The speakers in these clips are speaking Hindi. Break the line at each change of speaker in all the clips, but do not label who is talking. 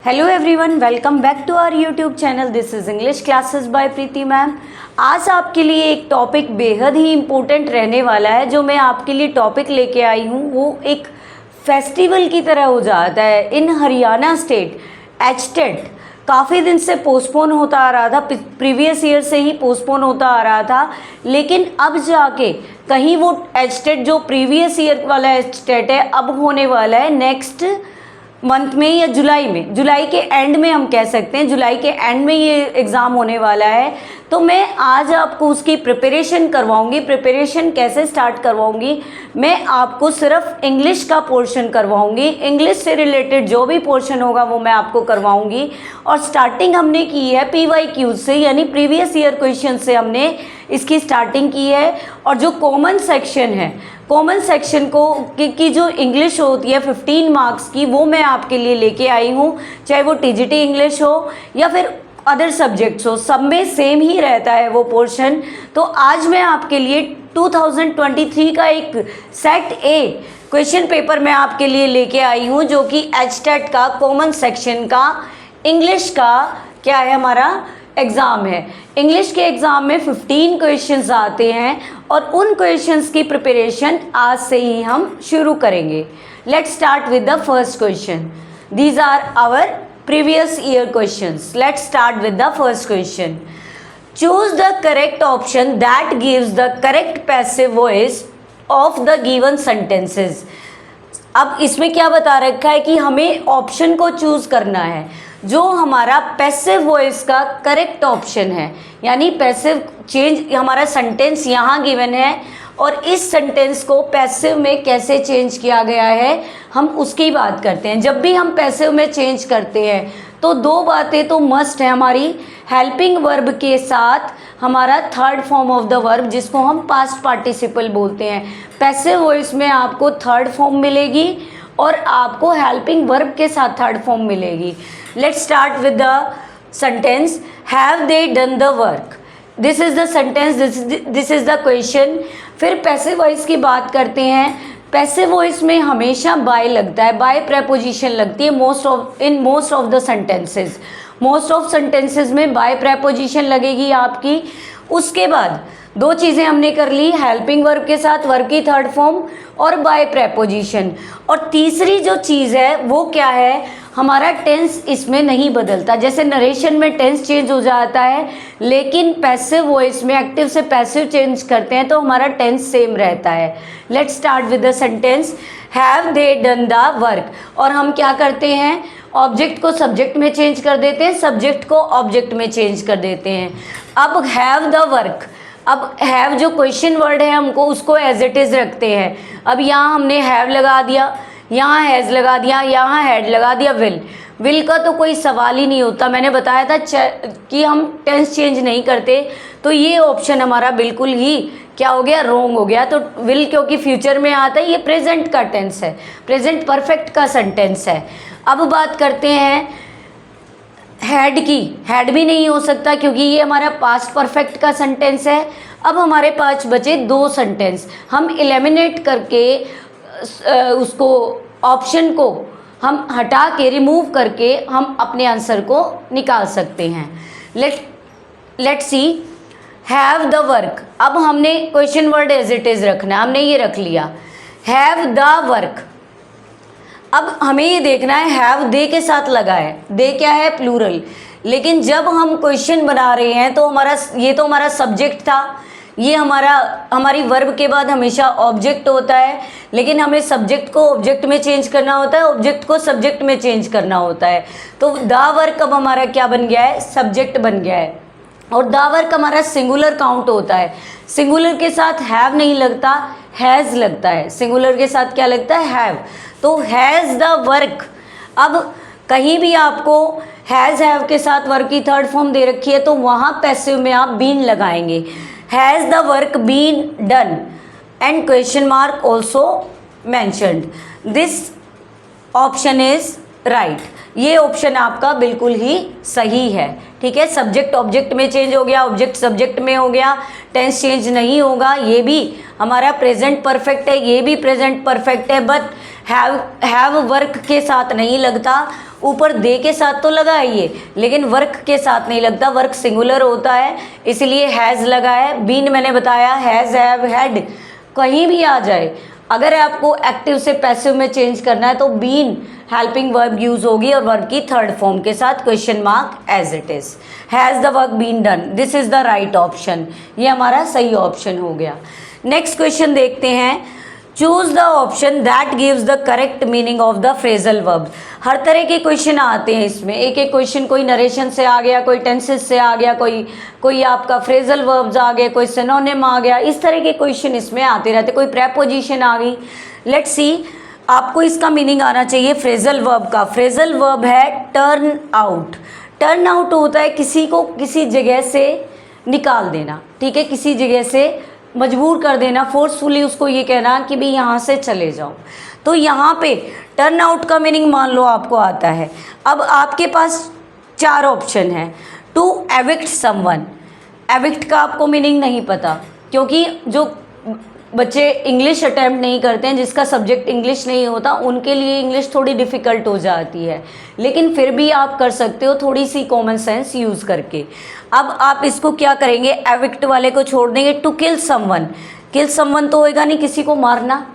Hello everyone, welcome back to our YouTube channel. This is English classes by Preeti ma'am. आज आपके लिए एक टॉपिक बेहद ही इम्पोर्टेंट रहने वाला है। जो मैं आपके लिए टॉपिक लेके आई हूँ वो एक फेस्टिवल की तरह हो जाता है। इन हरियाणा स्टेट एचटेट काफ़ी दिन से पोस्टपोन होता आ रहा था, प्रीवियस ईयर से ही पोस्टपोन होता आ रहा था, लेकिन अब जाके कहीं वो एचटेट जो प्रीवियस ईयर वाला एचटेट है अब होने वाला है नेक्स्ट मंथ में या जुलाई के एंड में। हम कह सकते हैं जुलाई के एंड में ये एग्ज़ाम होने वाला है। तो मैं आज आपको उसकी प्रिपरेशन करवाऊंगी। प्रिपरेशन कैसे स्टार्ट करवाऊंगी? मैं आपको सिर्फ इंग्लिश का पोर्शन करवाऊंगी। इंग्लिश से रिलेटेड जो भी पोर्शन होगा वो मैं आपको करवाऊंगी। और स्टार्टिंग हमने की है PYQ से, यानी प्रीवियस ईयर क्वेश्चन से हमने इसकी स्टार्टिंग की है। और जो कॉमन सेक्शन है, कॉमन सेक्शन की जो इंग्लिश होती है 15 मार्क्स की, वो मैं आपके लिए लेके आई हूँ। चाहे वो TGT इंग्लिश हो या फिर अदर सब्जेक्ट्स हो, सब में सेम ही रहता है वो पोर्शन। तो आज मैं आपके लिए 2023 का एक सेट ए क्वेश्चन पेपर मैं आपके लिए लेके आई हूँ, जो कि एचटेट का कॉमन सेक्शन का इंग्लिश का क्या है, हमारा एग्ज़ाम है। इंग्लिश के एग्ज़ाम में 15 क्वेश्चंस आते हैं और उन क्वेश्चंस की प्रिपरेशन आज से ही हम शुरू करेंगे। Let's start with the first question. These are our previous year questions. Let's start with the first question. Choose the correct option that gives the correct passive voice of the given sentences. अब इसमें क्या बता रखा है कि हमें ऑप्शन को चूज करना है जो हमारा पैसिव वॉइस का करेक्ट ऑप्शन है। यानी पैसिव चेंज, हमारा सेंटेंस यहाँ गिवन है और इस सेंटेंस को पैसिव में कैसे चेंज किया गया है, हम उसकी बात करते हैं। जब भी हम पैसिव में चेंज करते हैं तो दो बातें तो मस्ट है हमारी। हेल्पिंग वर्ब के साथ हमारा third form of the verb, जिसको हम पास्ट पार्टिसिपल बोलते हैं। पैसिव वॉइस में आपको थर्ड फॉर्म मिलेगी और आपको हेल्पिंग वर्ब के साथ थर्ड फॉर्म मिलेगी। Let's start with the sentence, have they done the work. This is the sentence, this is the question. फिर पैसिव वॉइस की बात करते हैं। पैसिव वॉइस में हमेशा बाय लगता है, बाय प्रेपोजिशन लगती है in most of the sentences. Most of sentences में बाय प्रेपोजिशन लगेगी आपकी। उसके बाद दो चीज़ें हमने कर ली, हेल्पिंग वर्ब के साथ वर्ब की थर्ड फॉर्म और बाय प्रेपोजिशन। और तीसरी जो चीज़ है वो क्या है, हमारा टेंस इसमें नहीं बदलता। जैसे नरेशन में टेंस चेंज हो जाता है, लेकिन पैसिव वॉइस में एक्टिव से पैसिव चेंज करते हैं तो हमारा टेंस सेम रहता है। Let's start with the sentence, have they done the work. और हम क्या करते हैं, ऑब्जेक्ट को सब्जेक्ट में चेंज कर देते हैं, सब्जेक्ट को ऑब्जेक्ट में चेंज कर देते हैं। अब हैव द वर्क, अब हैव जो क्वेश्चन वर्ड है हमको उसको एज इट इज़ रखते हैं। अब यहाँ हमने हैव लगा दिया, यहाँ हैज़ लगा दिया, यहाँ हैड लगा दिया, विल का तो कोई सवाल ही नहीं होता। मैंने बताया था कि हम टेंस चेंज नहीं करते, तो ये ऑप्शन हमारा बिल्कुल ही क्या हो गया, रॉन्ग हो गया। तो विल क्योंकि फ्यूचर में आता है, ये प्रेजेंट का टेंस है, प्रेजेंट परफेक्ट का सेंटेंस है। अब बात करते हैं हैड की। हैड भी नहीं हो सकता क्योंकि ये हमारा पास्ट परफेक्ट का सेंटेंस है। अब हमारे पास बचे दो सेंटेंस, हम एलिमिनेट करके उसको ऑप्शन को हम हटा के रिमूव करके हम अपने आंसर को निकाल सकते हैं। Let's see, have the work. अब हमने question word as it is रखना, हमने ये रख लिया, हैव द वर्क। अब हमें ये देखना है हैव दे के साथ लगा है, दे क्या है, प्लूरल। लेकिन जब हम क्वेश्चन बना रहे हैं तो ये तो हमारा सब्जेक्ट था, ये हमारी वर्ब के बाद हमेशा ऑब्जेक्ट होता है, लेकिन हमें सब्जेक्ट को ऑब्जेक्ट में चेंज करना होता है, ऑब्जेक्ट को सब्जेक्ट में चेंज करना होता है। तो द वर्क अब हमारा क्या बन गया है, सब्जेक्ट बन गया है। और द वर्क हमारा सिंगुलर काउंट होता है। सिंगुलर के साथ हैव नहीं लगता, हैज़ लगता है। सिंगुलर के साथ क्या लगता है, हैव। तो हैज़ द वर्क। अब कहीं भी आपको हैज़ हैव के साथ वर्क की थर्ड फॉर्म दे रखी है तो वहाँ पैसिव में आप बीन लगाएंगे। Has the work been done and question mark also mentioned. This option is right. ये ऑप्शन आपका बिल्कुल ही सही है। ठीक है, सब्जेक्ट ऑब्जेक्ट में चेंज हो गया, ऑब्जेक्ट सब्जेक्ट में हो गया, टेंस चेंज नहीं होगा। ये भी हमारा प्रेजेंट परफेक्ट है, ये भी प्रेजेंट परफेक्ट है, बट हैव वर्क के साथ नहीं लगता ऊपर दे के साथ तो लगा है ये, लेकिन वर्क के साथ नहीं लगता, वर्क सिंगुलर होता है, इसलिए हैज़ लगा है। बीन मैंने बताया हैज़, हैव, हैड कहीं भी आ जाए। अगर आपको एक्टिव से पैसिव में चेंज करना है तो बीन हेल्पिंग वर्ब यूज होगी और वर्ब की थर्ड फॉर्म के साथ question mark as it is. Has the work been done, this is the right option, ये हमारा सही ऑप्शन हो गया। नेक्स्ट क्वेश्चन देखते हैं, choose the option that gives the correct meaning of the phrasal verb. हर तरह के क्वेश्चन आते हैं इसमें, एक एक क्वेश्चन कोई नरेशन से आ गया, कोई टेंसेस से आ गया, कोई आपका फ्रेजल वर्ब्स आ गए, कोई सिनोनिम आ गया, इस तरह के क्वेश्चन इसमें आते रहते, कोई प्रेपोजिशन आ गई। लेट्स सी, आपको इसका मीनिंग आना चाहिए फ्रेजल वर्ब का। फ्रेजल वर्ब है टर्न आउट। टर्न आउट होता है किसी को किसी जगह से निकाल देना, ठीक है, किसी जगह से मजबूर कर देना, फोर्सफुली उसको ये कहना कि भाई यहाँ से चले जाओ। तो यहाँ पे टर्न आउट का मीनिंग मान लो आपको आता है। अब आपके पास 4 ऑप्शन है। टू एविक्ट समवन, एविक्ट का आपको मीनिंग नहीं पता, क्योंकि जो बच्चे इंग्लिश अटैम्प्ट नहीं करते हैं, जिसका सब्जेक्ट इंग्लिश नहीं होता, उनके लिए इंग्लिश थोड़ी डिफ़िकल्ट हो जाती है, लेकिन फिर भी आप कर सकते हो थोड़ी सी कॉमन सेंस यूज़ करके। अब आप इसको क्या करेंगे, एविक्ट वाले को छोड़ देंगे। To kill someone, kill someone तो होएगा नहीं, किसी को मारना।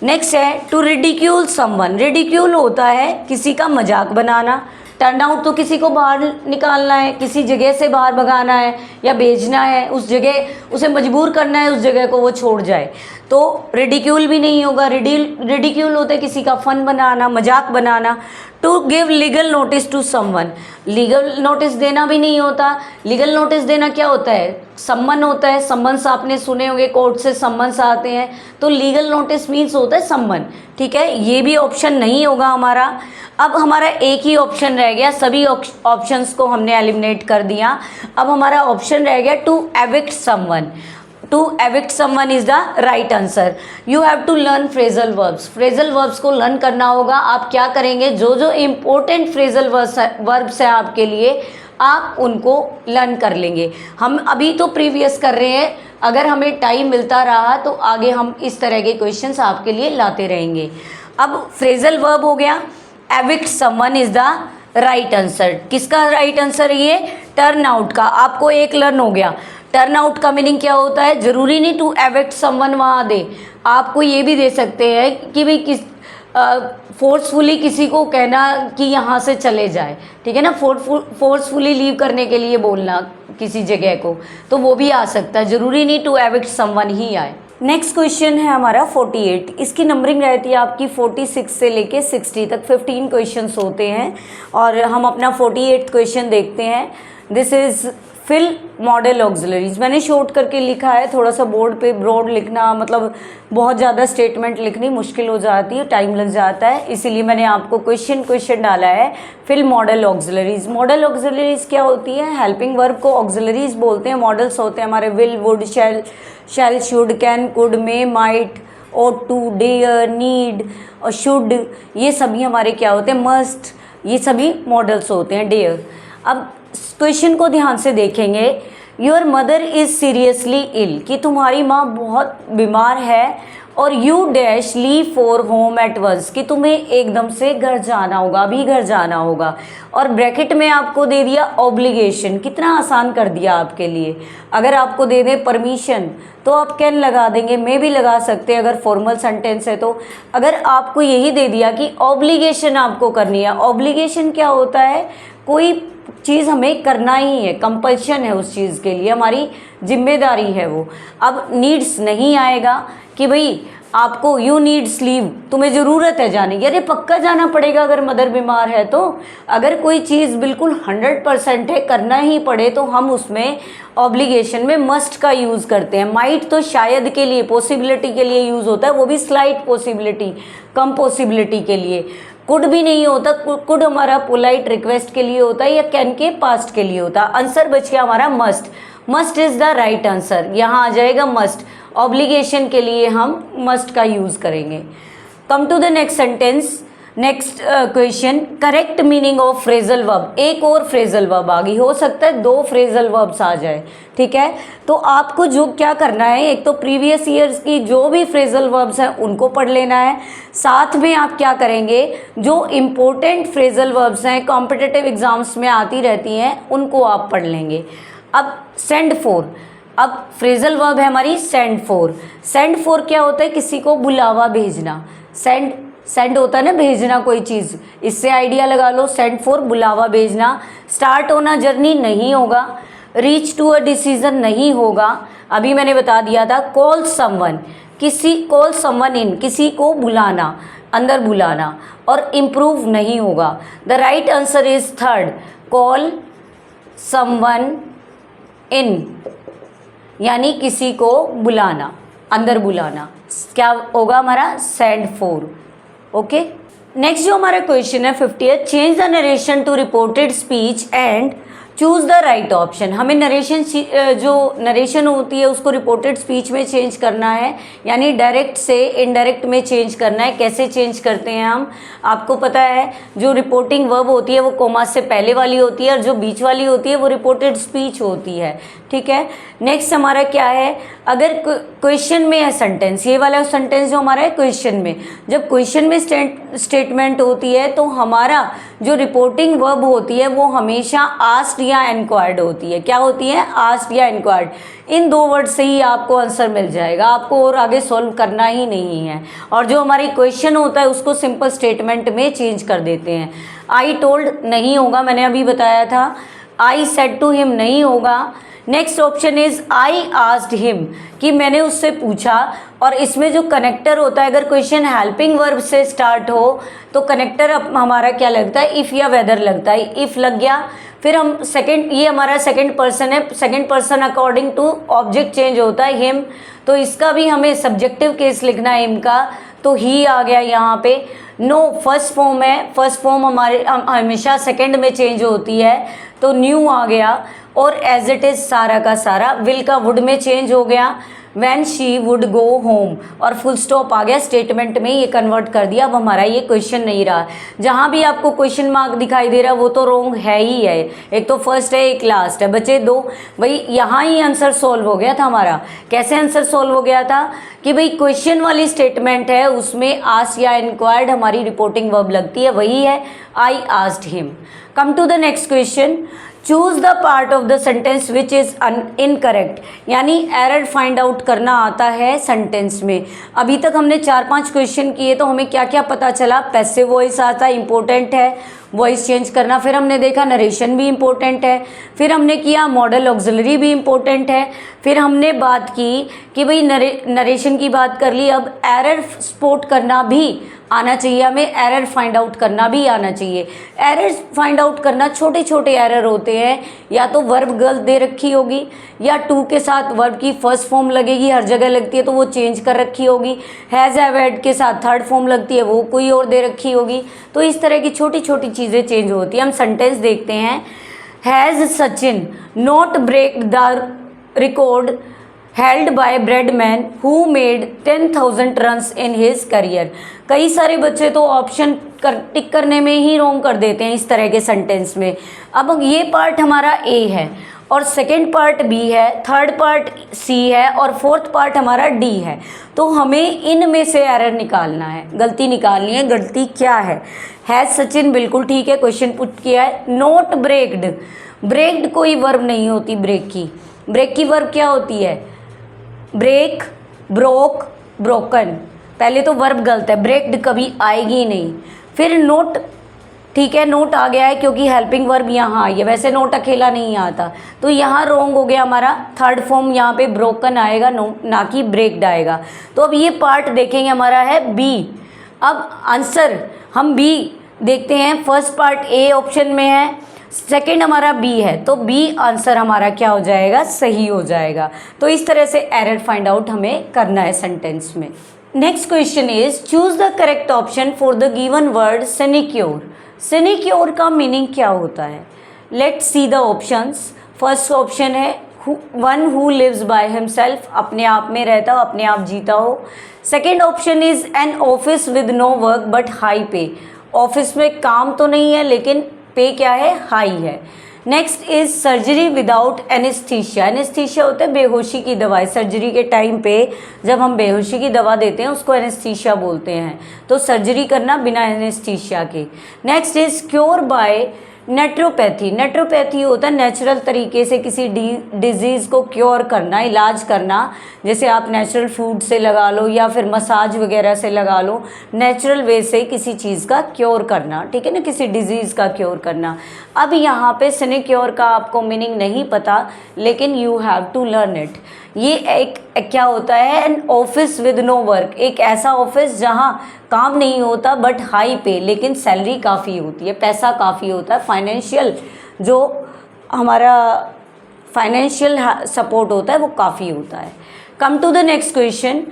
नेक्स्ट है टू रिडिक्यूल समवन, रिडिक्यूल होता है किसी का मजाक बनाना। टर्न आउट तो किसी को बाहर निकालना है, किसी जगह से बाहर भगाना है या भेजना है, उस जगह उसे मजबूर करना है उस जगह को वो छोड़ जाए, तो रिडिक्यूल भी नहीं होगा। रिडिक्यूल होता है किसी का फन बनाना, मजाक बनाना। To give legal notice to someone, legal notice देना भी नहीं होता। लीगल नोटिस देना क्या होता है, सम्मन होता है, सम्मन्स आपने सुने होंगे, कोर्ट से सम्मन्स आते हैं, तो लीगल नोटिस मीन्स होता है सम्मन, ठीक है, ये भी ऑप्शन नहीं होगा हमारा। अब हमारा एक ही ऑप्शन रह गया, सभी ऑप्शंस को हमने एलिमिनेट कर दिया। अब हमारा ऑप्शन रह गया to evict someone. To evict someone is the right answer. You have to learn phrasal verbs, phrasal verbs को लर्न करना होगा। आप क्या करेंगे, जो जो इम्पोर्टेंट फ्रेजल वर्ब्स हैं आपके लिए, आप उनको लर्न कर लेंगे। हम अभी तो प्रीवियस कर रहे हैं, अगर हमें टाइम मिलता रहा तो आगे हम इस तरह के क्वेश्चंस आपके लिए लाते रहेंगे। अब फ्रेजल वर्ब हो गया, evict someone is the right answer. किसका राइट आंसर है ये, टर्न आउट का। आपको एक लर्न हो गया। टर्न आउट का मीनिंग क्या होता है, जरूरी नहीं टू एविक्ट समवन वहाँ दे, आपको ये भी दे सकते हैं कि भाई किस फोर्सफुली किसी को कहना कि यहाँ से चले जाए, ठीक है ना, फोर्सफुली लीव करने के लिए बोलना किसी जगह को, तो वो भी आ सकता है, ज़रूरी नहीं टू एविक्ट समवन ही आए। नेक्स्ट क्वेश्चन है हमारा 48। इसकी नंबरिंग रहती है आपकी 46 से लेके 60 तक, 15 क्वेश्चंस होते हैं और हम अपना 48 क्वेश्चन देखते हैं। This is fill modal auxiliaries. मैंने शॉर्ट करके लिखा है, थोड़ा सा बोर्ड पे ब्रॉड लिखना, मतलब बहुत ज़्यादा स्टेटमेंट लिखनी मुश्किल हो जाती है, टाइम लग जाता है, इसीलिए मैंने आपको क्वेश्चन डाला है fill modal auxiliaries. Modal auxiliaries क्या होती है, हेल्पिंग वर्ब को ऑक्सिलरीज बोलते हैं। मॉडल्स होते हैं हमारे will, would, shall, should, can, could, may, might, ought to, dare, need और शुड, ये सभी हमारे क्या होते हैं, मस्ट, ये सभी मॉडल्स होते हैं। डेयर। अब क्वेश्चन को ध्यान से देखेंगे, your mother is seriously ill, कि तुम्हारी माँ बहुत बीमार है, और you dash leave for home at once, कि तुम्हें एकदम से घर जाना होगा, अभी घर जाना होगा, और ब्रैकेट में आपको दे दिया ऑब्लिगेशन। कितना आसान कर दिया आपके लिए। अगर आपको दे दें परमिशन तो आप कैन लगा देंगे, मे भी लगा सकते हैं अगर फॉर्मल सेंटेंस है तो। अगर आपको यही दे दिया कि ऑब्लिगेशन आपको करनी है, ऑब्लिगेशन क्या होता है, कोई चीज़ हमें करना ही है, कंपल्शन है उस चीज़ के लिए, हमारी जिम्मेदारी है वो। अब नीड्स नहीं आएगा कि भाई आपको यू नीड स्लीव, तुम्हें ज़रूरत है जाने की, अरे पक्का जाना पड़ेगा अगर मदर बीमार है तो। अगर कोई चीज़ बिल्कुल 100% है, करना ही पड़े, तो हम उसमें ऑब्लिगेशन में मस्ट का यूज़ करते हैं। माइट तो शायद के लिए, पॉसिबिलिटी के लिए यूज़ होता है, वो भी स्लाइट पॉसिबिलिटी, कम पॉसिबिलिटी के लिए। कुड भी नहीं होता, कुड हमारा पोलाइट रिक्वेस्ट के लिए होता है, या कैन के पास्ट के लिए होता है। आंसर बच गया हमारा must. Must is the right answer, यहाँ आ जाएगा मस्ट। ऑब्लिगेशन के लिए हम मस्ट का यूज़ करेंगे। Come to the next sentence, next question, correct meaning of phrasal verb. एक और फ्रेजल वर्ब आ गई, हो सकता है 2 फ्रेजल वर्ब्स आ जाए, ठीक है। तो आपको जो क्या करना है, एक तो प्रीवियस ईयर्स की जो भी फ्रेजल वर्ब्स हैं उनको पढ़ लेना है, साथ में आप क्या करेंगे, जो इम्पोर्टेंट फ्रेजल वर्ब्स हैं कॉम्पिटिटिव एग्जाम्स में आती रहती हैं उनको आप पढ़ लेंगे। अब सेंड फॉर, अब फ्रेजल वर्ब है हमारी सेंड फॉर। सेंड फॉर क्या होता है, किसी को बुलावा भेजना। सेंड होता है ना भेजना कोई चीज़, इससे आइडिया लगा लो, सेंड फॉर बुलावा भेजना। स्टार्ट होना जर्नी नहीं होगा, रीच टू अ डिसीजन नहीं होगा, अभी मैंने बता दिया था। Call someone, call someone in, किसी को बुलाना, अंदर बुलाना, और इम्प्रूव नहीं होगा। The right answer is third, call someone in, यानी किसी को बुलाना, अंदर बुलाना, क्या होगा हमारा, सेंड फॉर। ओके, नेक्स्ट जो हमारा क्वेश्चन है 50th, change the narration to reported speech and choose the right option. हमें नरेशन, जो नरेशन होती है उसको रिपोर्टेड स्पीच में चेंज करना है, यानी डायरेक्ट से इनडायरेक्ट में चेंज करना है। कैसे चेंज करते हैं हम, आपको पता है जो रिपोर्टिंग वर्ब होती है वो कोमा से पहले वाली होती है, और जो बीच वाली होती है वो रिपोर्टेड स्पीच होती है, ठीक है। नेक्स्ट हमारा क्या है, अगर क्वेश्चन में है सेंटेंस, ये वाला सेंटेंस जो हमारा है क्वेश्चन में, जब क्वेश्चन में स्टेटमेंट होती है तो हमारा जो रिपोर्टिंग वर्ब होती है वो हमेशा आस्क्ड या एनक्वायर्ड होती है। क्या होती है, आस्क्ड या एनक्वायर्ड। इन 2 वर्ड से ही आपको आंसर मिल जाएगा, आपको और आगे सॉल्व करना ही नहीं है। और जो हमारी क्वेश्चन होता है उसको सिंपल स्टेटमेंट में चेंज कर देते हैं। आई टोल्ड नहीं होगा, मैंने अभी बताया था। आई सेड टू हिम नहीं होगा। Next option is I asked him, कि मैंने उससे पूछा। और इसमें जो कनेक्टर होता है, अगर क्वेश्चन हेल्पिंग वर्ब से स्टार्ट हो तो कनेक्टर हमारा क्या लगता है, इफ़ या वेदर लगता है। इफ़ लग गया, फिर हम सेकंड, ये हमारा सेकंड पर्सन है, second person according to object change होता है हिम, तो इसका भी हमें सब्जेक्टिव केस लिखना है हिम का, तो ही आ गया यहाँ पे। नो फर्स्ट फॉर्म है, फर्स्ट फॉर्म हमारे हमेशा सेकंड में चेंज होती है, तो न्यू आ गया। और एज इट इज़ सारा का सारा, विल का वुड में चेंज हो गया, when she would go home, और फुल स्टॉप आ गया, स्टेटमेंट में ये कन्वर्ट कर दिया। अब हमारा ये क्वेश्चन नहीं रहा। जहाँ भी आपको क्वेश्चन मार्क दिखाई दे रहा है वो तो रॉन्ग है ही है, एक तो फर्स्ट है एक लास्ट है, बचे 2। भाई यहाँ ही आंसर सॉल्व हो गया था हमारा। कैसे आंसर सॉल्व हो गया था कि भाई क्वेश्चन वाली स्टेटमेंट है उसमें आस्क्ड या इंक्वायर्ड हमारी रिपोर्टिंग वर्ब लगती है, वही है I asked him. Come to the next question, choose the part of the sentence which is incorrect, यानी एरर फाइंड आउट करना आता है सेंटेंस में। अभी तक हमने 4-5 क्वेश्चन किए तो हमें क्या क्या पता चला, पैसिव वॉइस आता है, इंपॉर्टेंट है वॉइस चेंज करना। फिर हमने देखा नरेशन भी इम्पोर्टेंट है, फिर हमने किया मॉडल ऑक्सिलरी भी इम्पोर्टेंट है, फिर हमने बात की कि भाई नरेशन की बात कर ली, अब एरर स्पॉट करना भी आना चाहिए हमें, एरर फाइंड आउट करना भी आना चाहिए। एरर फाइंड आउट करना, छोटे छोटे एरर होते हैं, या तो वर्ब गलत दे रखी होगी, या टू के साथ वर्ब की फर्स्ट फॉर्म लगेगी, हर जगह लगती है तो वो चेंज कर रखी होगी, हैज़ हैव हैड के साथ थर्ड फॉर्म लगती है वो कोई और दे रखी होगी, तो इस तरह की छोटी छोटी चीज़ें चेंज होती हैं। हम सेंटेंस देखते हैं, has Sachin not break the record held by Bradman who made 10,000 runs in his career. कई सारे बच्चे तो ऑप्शन टिक करने में ही रॉन्ग कर देते हैं इस तरह के सेंटेंस में। अब ये पार्ट हमारा ए है, और सेकंड पार्ट बी है, थर्ड पार्ट सी है, और फोर्थ पार्ट हमारा डी है। तो हमें इनमें से एरर निकालना है, गलती निकालनी है। गलती क्या है, हैज़ सचिन बिल्कुल ठीक है, क्वेश्चन पुट किया है। नॉट ब्रेक्ड, ब्रेक्ड कोई वर्ब नहीं होती ब्रेक की। ब्रेक की वर्ब क्या होती है, ब्रेक, ब्रोक, ब्रोकन। पहले तो वर्ब गलत है, ब्रेक्ड कभी आएगी ही नहीं। फिर नोट, ठीक है नोट आ गया है क्योंकि हेल्पिंग वर्ब यहाँ आई है, वैसे नोट अकेला नहीं आता, तो यहाँ रॉन्ग हो गया हमारा। थर्ड फॉर्म यहाँ पे ब्रोकन आएगा, ना कि ब्रेक्ड आएगा। तो अब ये पार्ट देखेंगे हमारा है बी। अब आंसर हम बी देखते हैं, फर्स्ट पार्ट ए ऑप्शन में है, सेकंड हमारा बी है, तो बी आंसर हमारा क्या हो जाएगा, सही हो जाएगा। तो इस तरह से एरर फाइंड आउट हमें करना है सेंटेंस में। Next question is choose the correct option for the given word sinecure. Sinecure का मीनिंग क्या होता है, let's see the options. First option है one who lives by himself, अपने आप में रहता हो, अपने आप जीता हो। Second option is an office with no work but high pay, office में काम तो नहीं है लेकिन पे क्या है, हाई है। Next is surgery without anaesthesia. Anaesthesia होता है बेहोशी की दवाई। सर्जरी के टाइम पे जब हम बेहोशी की दवा देते हैं उसको एनेस्थीसिया बोलते हैं। तो सर्जरी करना बिना एनेस्थीसिया के। Next is cure by naturopathy. Naturopathy होता है नेचुरल तरीके से किसी डिजीज़ को क्योर करना, इलाज करना। जैसे आप नेचुरल फूड से लगा लो या फिर मसाज वगैरह से लगा लो, नेचुरल वे से किसी चीज़ का क्योर करना, ठीक है ना, किसी डिजीज़ का क्योर करना। अब यहाँ पे सिनेक्योर का आपको मीनिंग नहीं पता, लेकिन you have to learn it. ये एक क्या होता है, an office with no work. एक ऐसा ऑफिस जहाँ काम नहीं होता बट हाई पे, लेकिन सैलरी काफ़ी होती है, पैसा काफ़ी होता है, फाइनेंशियल जो हमारा फाइनेंशियल सपोर्ट होता है वो काफ़ी होता है। Come to the next question,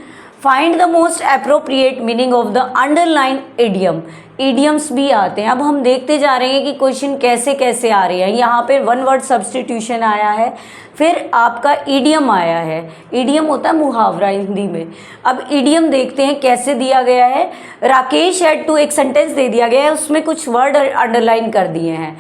find the most appropriate meaning of the underline idiom. Idioms भी आते हैं। अब हम देखते जा रहे हैं कि क्वेश्चन कैसे कैसे आ रहे हैं। यहाँ पे वन वर्ड सब्सटीट्यूशन आया है, फिर आपका इडियम आया है। इडियम होता है मुहावरा हिंदी में। अब इडियम देखते हैं कैसे दिया गया है। राकेश हैड टू, एक सेंटेंस दे दिया गया है, उसमें कुछ वर्ड अंडरलाइन कर दिए हैं,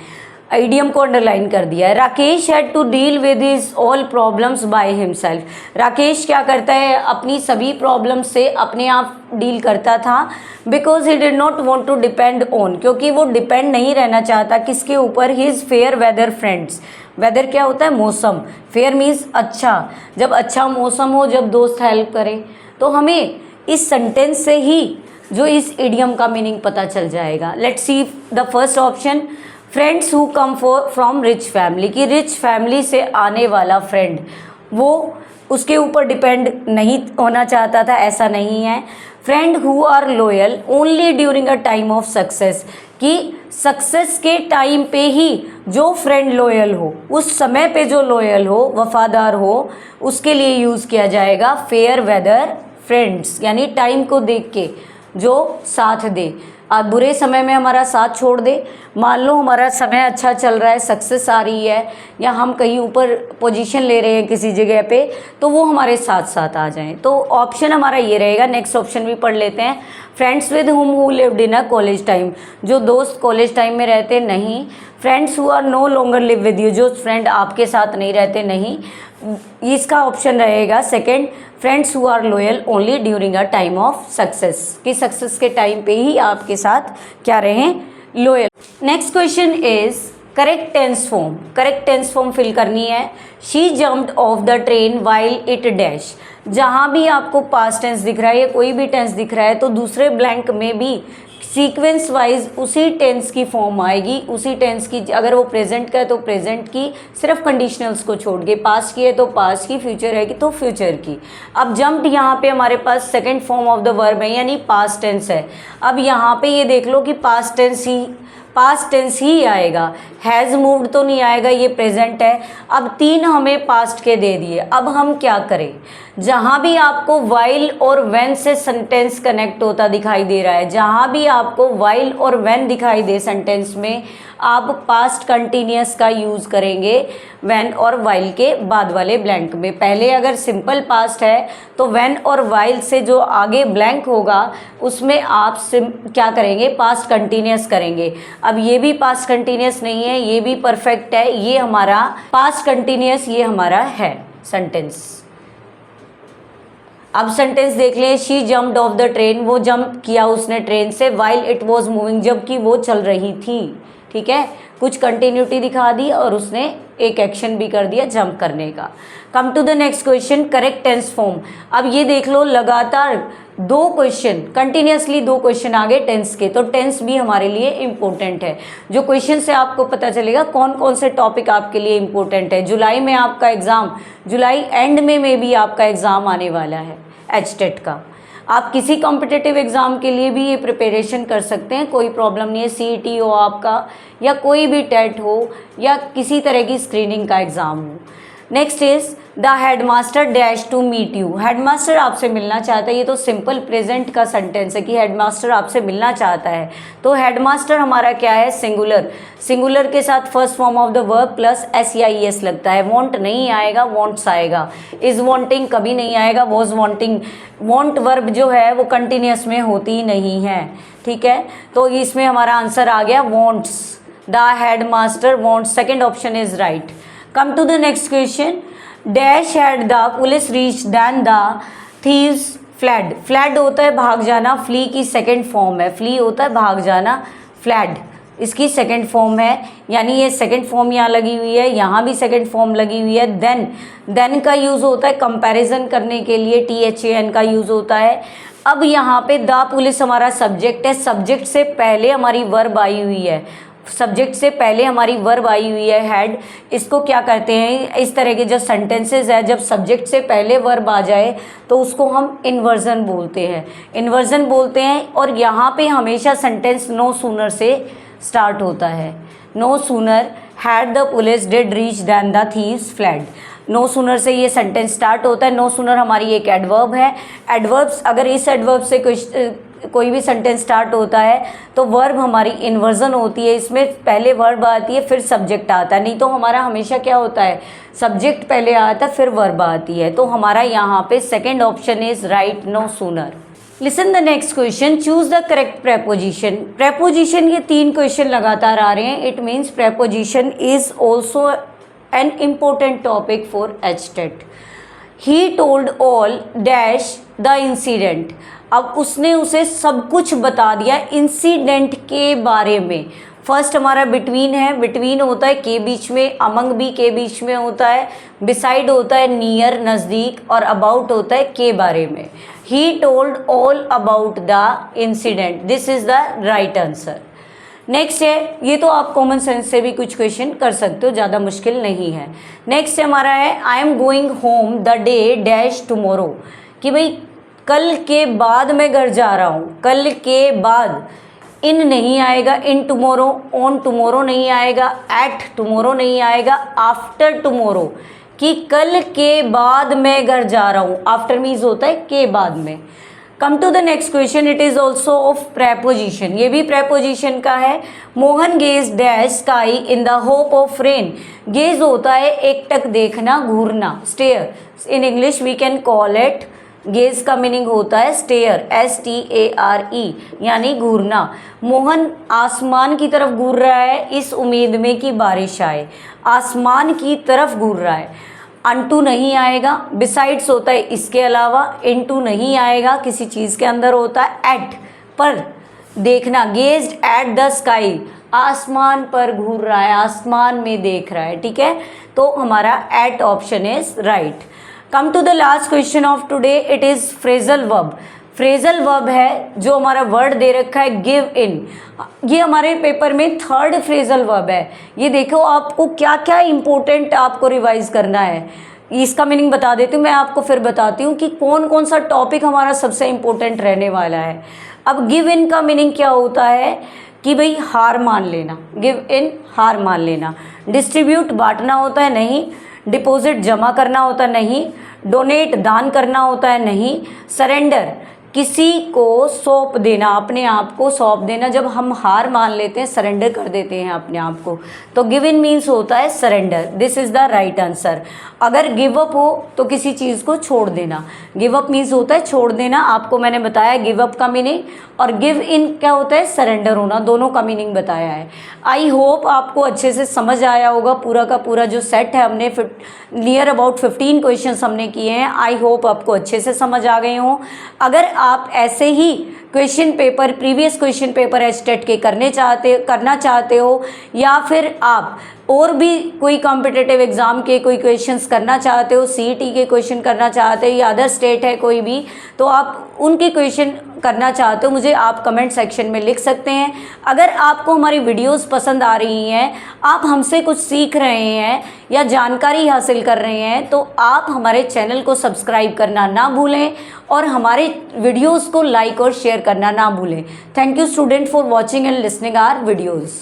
इडियम को अंडरलाइन कर दिया है। Rakesh had to deal with his all problems by himself. Rakesh क्या करता है, अपनी सभी प्रॉब्लम्स से अपने आप डील करता था। Because he did not want to depend on, क्योंकि वो डिपेंड नहीं रहना चाहता किसके ऊपर, his fair weather friends. Weather क्या होता है, मौसम। फेयर मीन्स अच्छा, जब अच्छा मौसम हो, जब दोस्त हेल्प करें। तो हमें इस सेंटेंस से ही जो इस इडियम का मीनिंग पता चल जाएगा। Let's see the first option, friends who come from rich family. कि रिच फैमिली से आने वाला फ्रेंड वो उसके ऊपर डिपेंड नहीं होना चाहता था, ऐसा नहीं है। Friend who are loyal only during a time of success. कि सक्सेस के टाइम पे ही जो फ्रेंड लॉयल हो, उस समय पे जो लॉयल हो, वफादार हो, उसके लिए यूज़ किया जाएगा फेयर वेदर फ्रेंड्स। यानी टाइम को देख के जो साथ दे। आज बुरे समय में हमारा साथ छोड़ दे। मान लो हमारा समय अच्छा चल रहा है, सक्सेस आ रही है, या हम कहीं ऊपर पोजीशन ले रहे हैं किसी जगह पे, तो वो हमारे साथ साथ आ जाएं। तो ऑप्शन हमारा ये रहेगा। नेक्स्ट ऑप्शन भी पढ़ लेते हैं। Friends with whom who lived in a college time. जो दोस्त कॉलेज टाइम में रहते नहीं। Friends who are no longer live with you. जो फ्रेंड आपके साथ नहीं रहते नहीं। इसका ऑप्शन रहेगा second, friends who are loyal only during a time of success. कि सक्सेस के टाइम पे ही आपके साथ क्या रहें, loyal. Next question is correct tense form. Correct tense form fill करनी है। She jumped of the train while it dash. जहाँ भी आपको पास्ट टेंस दिख रहा है या कोई भी टेंस दिख रहा है तो दूसरे ब्लैंक में भी सीक्वेंस वाइज उसी टेंस की फॉर्म आएगी, उसी टेंस की। अगर वो प्रेजेंट का है तो प्रेजेंट की, सिर्फ कंडीशनल्स को छोड़ के। पास्ट की है तो पास्ट की, फ्यूचर है कि तो फ्यूचर की। अब जम्प्ड यहाँ पे हमारे पास second form of the verb है, यानी पास्ट टेंस है। अब यहाँ पे ये देख लो कि पास्ट टेंस ही आएगा। हैज़ मूव्ड तो नहीं आएगा, ये प्रेजेंट है। अब तीन हमें पास्ट के दे दिए। अब हम क्या करें, जहाँ भी आपको वाइल और व्हेन से सेंटेंस कनेक्ट होता दिखाई दे रहा है, जहाँ भी आपको वाइल और व्हेन दिखाई दे सेंटेंस में, आप पास्ट कंटिन्यूअस का यूज़ करेंगे व्हेन और वाइल के बाद वाले ब्लैंक में। पहले अगर सिंपल पास्ट है तो व्हेन और वाइल से जो आगे ब्लैंक होगा उसमें आप क्या करेंगे, पास्ट कंटिन्यूअस करेंगे। अब ये भी पास्ट कंटिन्यूअस नहीं है, ये भी परफेक्ट है, ये हमारा पास्ट कंटिन्यूअस, ये हमारा है सेंटेंस। अब सेंटेंस देख लें। She jumped of the train. वो जंप किया उसने ट्रेन से। वाइल इट वॉज मूविंग, जबकि वो चल रही थी। ठीक है, कुछ कंटिन्यूटी दिखा दी और उसने एक एक्शन भी कर दिया जंप करने का। Come to the next question, correct tense form. अब ये देख लो लगातार दो क्वेश्चन, कंटिन्यूसली दो क्वेश्चन आ गए टेंस के, तो टेंस भी हमारे लिए इम्पोर्टेंट है। जो क्वेश्चन से आपको पता चलेगा कौन कौन से टॉपिक आपके लिए इम्पोर्टेंट है। जुलाई में आपका एग्ज़ाम, जुलाई एंड में भी आपका एग्ज़ाम आने वाला है एचटेट का। आप किसी कॉम्पिटिटिव एग्ज़ाम के लिए भी ये प्रिपरेशन कर सकते हैं, कोई प्रॉब्लम नहीं है। सीईटी हो आपका, या कोई भी टेट हो, या किसी तरह की स्क्रीनिंग का एग्ज़ाम हो। Next is the headmaster dash to meet you, headmaster आपसे मिलना चाहता है। ये तो सिंपल प्रेजेंट का सेंटेंस है कि हेडमास्टर आपसे मिलना चाहता है, तो हेडमास्टर हमारा क्या है, सिंगुलर। सिंगुलर के साथ first form of the verb plus SEIS लगता है। वॉन्ट नहीं आएगा, वॉन्ट्स आएगा। इज वॉन्टिंग कभी नहीं आएगा, वॉज वॉन्टिंग। वॉन्ट वर्ब जो है वो कंटिन्यूस में होती नहीं है, ठीक है। तो इसमें हमारा आंसर आ गया wants, the headmaster wants. Second option is right. Come to the next question. Dash had the police reach than the thieves fled. Fled होता है भाग जाना, फ्ली की सेकेंड फॉर्म है। फ्ली होता है भाग जाना, फ्लैड इसकी सेकेंड फॉर्म है, यानी ये सेकेंड फॉर्म यहाँ लगी हुई है, यहाँ भी सेकेंड फॉर्म लगी हुई है। देन का यूज़ होता है कंपैरिजन करने के लिए, THAN का यूज़ होता है। अब यहाँ पे द पुलिस हमारा सब्जेक्ट है, सब्जेक्ट से पहले हमारी वर्ब आई हुई है, सब्जेक्ट से पहले हमारी वर्ब आई हुई है हैड। इसको क्या करते हैं, इस तरह के जो सेंटेंसेस है जब सब्जेक्ट से पहले वर्ब आ जाए तो उसको हम इन्वर्जन बोलते हैं, इन्वर्जन बोलते हैं। और यहाँ पे हमेशा सेंटेंस नो सूनर से स्टार्ट होता है। No sooner had the police did reach than the thieves fled. No sooner से ये सेंटेंस स्टार्ट होता है। नो सूनर हमारी एक एडवर्ब है। एडवर्ब्स, अगर इस एडवर्ब से कोई भी सेंटेंस स्टार्ट होता है तो वर्ब हमारी इन्वर्जन होती है, इसमें पहले वर्ब आती है फिर सब्जेक्ट आता है। नहीं तो हमारा हमेशा क्या होता है, सब्जेक्ट पहले आता है फिर वर्ब आती है। तो हमारा यहाँ पे second option is right, no sooner. Listen the next question, choose the correct preposition. Preposition ये 3 क्वेश्चन लगातार आ रहे हैं। It means preposition is also an important topic for HTET। He told all dash the incident. अब उसने उसे सब कुछ बता दिया इंसिडेंट के बारे में। फर्स्ट हमारा बिटवीन है, बिटवीन होता है के बीच में, अमंग भी के बीच में होता है, बिसाइड होता है नियर नज़दीक, और अबाउट होता है के बारे में। ही told all about the incident, this is the right answer. Next है, ये तो आप कॉमन सेंस से भी कुछ क्वेश्चन कर सकते हो, ज़्यादा मुश्किल नहीं है। नेक्स्ट हमारा है I am going home the day dash tomorrow, कि भाई कल के बाद मैं घर जा रहा हूँ। कल के बाद इन नहीं आएगा, इन टुमारो, ऑन टुमारो नहीं आएगा, एट टुमारो नहीं आएगा, आफ्टर टुमारो, कि कल के बाद मैं घर जा रहा हूँ। आफ्टर मीन्स होता है के बाद में। Come to the next question, it is also of preposition, ये भी प्रेपोजिशन का है। Mohan gaze dash sky in the hope of rain. Gaze होता है एकटक देखना, घूरना, stare. In English we can call it, gaze का मीनिंग होता है स्टेयर, STARE, यानी घूरना। मोहन आसमान की तरफ घूर रहा है इस उम्मीद में कि बारिश आए, आसमान की तरफ घूर रहा है। अनटू नहीं आएगा, बिसाइड्स होता है इसके अलावा, इनटू नहीं आएगा, किसी चीज़ के अंदर होता है, एट पर देखना, गेज्ड एट द स्काई, आसमान पर घूर रहा है, आसमान में देख रहा है, ठीक है। तो हमारा eight option is right. Come to the last question of today, it is phrasal verb. Phrasal verb है जो हमारा वर्ड दे रखा है गिव इन, ये हमारे पेपर में थर्ड फ्रेजल वर्ब है। ये देखो आपको क्या क्या इंपॉर्टेंट आपको रिवाइज करना है, इसका मीनिंग बता देती हूँ मैं आपको, फिर बताती हूँ कि कौन कौन सा टॉपिक हमारा सबसे इम्पोर्टेंट रहने वाला है। अब गिव इन का मीनिंग क्या होता है कि भाई हार मान लेना, गिव इन हार मान लेना। डिस्ट्रीब्यूट बांटना होता है, नहीं। डिपॉजिट जमा करना होता है, नहीं। डोनेट दान करना होता है, नहीं। सरेंडर किसी को सौंप देना, अपने आप को सौंप देना, जब हम हार मान लेते हैं सरेंडर कर देते हैं अपने आप को, तो गिव इन मीन्स होता है surrender, this is the right answer. अगर गिव अप हो तो किसी चीज़ को छोड़ देना, गिव अप मीन्स होता है छोड़ देना, आपको मैंने बताया गिव अप का मीनिंग, और गिव इन क्या होता है सरेंडर होना, दोनों का मीनिंग बताया है। आई होप आपको अच्छे से समझ आया होगा, पूरा का पूरा जो सेट है हमने नियर अबाउट 15 क्वेश्चन हमने किए हैं, आई होप आपको अच्छे से समझ आ गए हों। अगर आप ऐसे ही question paper, previous question paper HTET के करना चाहते हो, या फिर आप और भी कोई कॉम्पिटिटिव एग्ज़ाम के कोई क्वेश्चंस करना चाहते हो, CET के क्वेश्चन करना चाहते हो, या अदर स्टेट है कोई भी, तो आप उनके क्वेश्चन करना चाहते हो, मुझे आप कमेंट सेक्शन में लिख सकते हैं। अगर आपको हमारी वीडियोस पसंद आ रही हैं, आप हमसे कुछ सीख रहे हैं या जानकारी हासिल कर रहे हैं, तो आप हमारे चैनल को सब्सक्राइब करना ना भूलें और हमारे वीडियोस को लाइक और शेयर करना ना भूलें। Thank you student for watching and listening our videos.